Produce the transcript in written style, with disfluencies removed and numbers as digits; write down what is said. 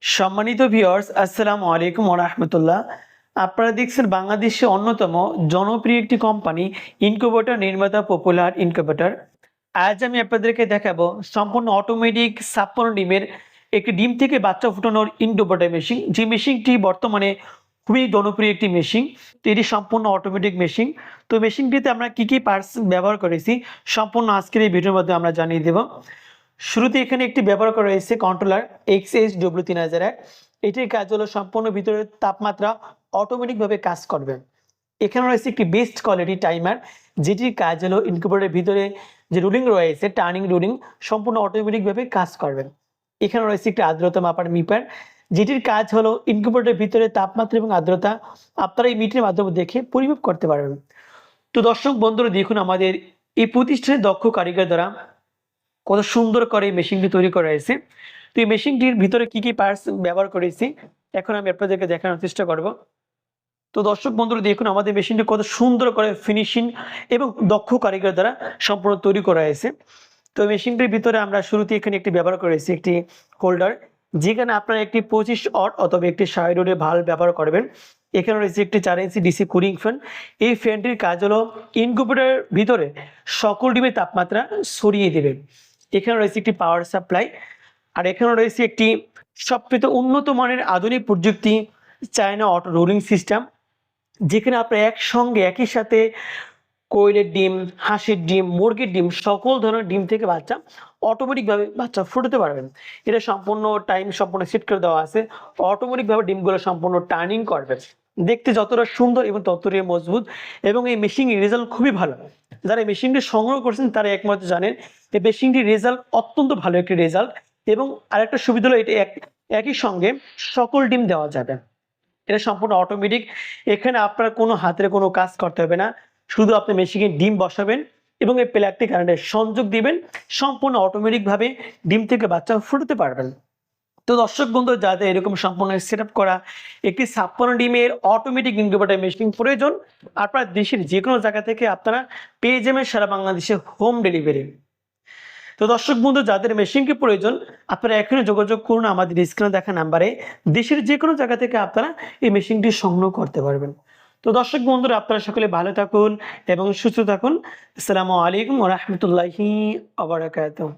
সম্মানিত ভিউয়ার্স, আসসালামু আলাইকুম ওয়া রাহমাতুল্লাহ। আপনারা দেখছেন বাংলাদেশের অন্যতম জনপ্রিয় একটি কোম্পানি ইনকিউবেটর নির্মাতা পপুলার ইনকিউবেটর। আজ আমি আপনাদেরকে দেখাবো সম্পূর্ণ অটোমেটিক 56 ডিমের একটি ডিম থেকে বাচ্চা ফুটানোর ইনকিউবেটর মেশিন। যে মেশিনটি বর্তমানে খুবই জনপ্রিয় একটি মেশিন। তো এটি সম্পূর্ণ অটোমেটিক মেশিন। তো মেশিনটিতে আমরা কি পার্টস ব্যবহার করেছি সম্পূর্ণ আজকের এই ভিডিওর মধ্যে আমরা জানিয়ে দেব। শুরুতে এখানে একটি ব্যবহার করা হয়েছে কন্ট্রোলার XHW3001। এটির কাজ হলো সম্পূর্ণ ভিতরের তাপমাত্রা অটোমেটিকভাবে কাজ করবে। এখানে রয়েছে একটি বেস্ট কোয়ালিটি টাইমার, যেটির কাজ হলো ইনকিউবেটরের ভিতরে যে রুলিং রয়েছে টার্নিং রুলিং সম্পূর্ণ অটোমেটিকভাবে কাজ করবে। এখানে রয়েছে একটি আর্দ্রতা মাপার মিটার, যেটির কাজ হলো ইনকিউবেটরের ভিতরে তাপমাত্রা এবং আর্দ্রতা আপনারা এই মিটারের মাধ্যমে দেখে পরিমাপ করতে পারবেন। তো দর্শক বন্ধুরা, দেখুন আমাদের এই প্রতিষ্ঠানের দক্ষ কারিগর দ্বারা কত সুন্দর করে এই মেশিনটি তৈরি করা হয়েছে। তো এই মেশিনটির ভিতরে কি পার্টস ব্যবহার করেছি এখন আমি আপনাদেরকে দেখানোর চেষ্টা করব। তো দর্শক বন্ধুরা, দেখুন আমাদের মেশিনটি কত সুন্দর করে ফিনিশিং এবং দক্ষ কারিগর দ্বারা সম্পূর্ণ তৈরি করা হয়েছে। তো মেশিনটির ভিতরে আমরা শুরুতে এখানে একটি ব্যবহার করেছি একটি হোল্ডার, যেখানে আপনারা একটি 25 ওয়াট অথবা একটি 60 ওয়াটের ভাল্ব ব্যবহার করবেন। এখানে রয়েছে একটি 4 ইঞ্চি ডিসি কুলিং ফ্যান। এই ফ্যানটির কাজ হলো ইনকিউবেটরের ভিতরে সকল ডিমের তাপমাত্রা সরিয়ে দেবে। এখানে রয়েছে একটি পাওয়ার সাপ্লাই, আর এখানে রয়েছে একটি সবচেয়ে উন্নত মানের আধুনিক প্রযুক্তি চায়না অটো রোলিং সিস্টেম, যেখানে আপনারা একসঙ্গে একই সাথে কোয়েলের ডিম, হাঁসের ডিম, মুরগির ডিম সকল ধরনের ডিম থেকে বাচ্চা অটোমেটিকভাবে বাচ্চা ফুটাতে পারবেন। এটা সম্পূর্ণ টাইম সম্পূর্ণ সেট করে দেওয়া আছে। অটোমেটিকভাবে ডিমগুলো সম্পূর্ণ টার্নিং করবে। দেখতে যতটা সুন্দর এবং ততটাই মজবুত, এবং এই মেশিনের রেজাল্ট খুবই ভালো। যারা এই মেশিনটি সংগ্রহ করছেন তারা একমাত্র জানেন এই মেশিনটির রেজাল্ট অত্যন্ত ভালো একটি রেজাল্ট। এবং আরেকটা সুবিধা হলো এটা একই সঙ্গে সকল ডিম দেওয়া যাবে। এটা সম্পূর্ণ অটোমেটিক। এখানে আপনার কোনো হাতের কোনো কাজ করতে হবে না, শুধু আপনি মেশিনে ডিম বসাবেন এবং এই প্লাগটি কারেন্টের সংযোগ দিবেন, সম্পূর্ণ অটোমেটিকভাবে ডিম থেকে বাচ্চা ফুটাতে পারবেন। তো দর্শক বন্ধু, যাদের এরকম সম্পূর্ণ সেট আপ করা একটি 56 ডিমের অটোমেটিক ইনকিউবেটর মেশিন প্রয়োজন, আপনার দেশের যে কোনো জায়গা থেকে আপনারা পেয়ে যাবেন সারা বাংলাদেশে হোম ডেলিভারি। তো দর্শক বন্ধু, যাদের মেশিনকে প্রয়োজন আপনারা এখনই যোগাযোগ করুন আমাদের স্ক্রিনে দেখা নাম্বারে। দেশের যে কোনো জায়গা থেকে আপনারা এই মেশিনটি সংগ্রহ করতে পারবেন। তো দর্শক বন্ধুরা, আপনারা সকলে ভালো থাকুন এবং সুস্থ থাকুন। আসসালামু আলাইকুম ওয়া রাহমাতুল্লাহি ওয়া বারাকাতুহু।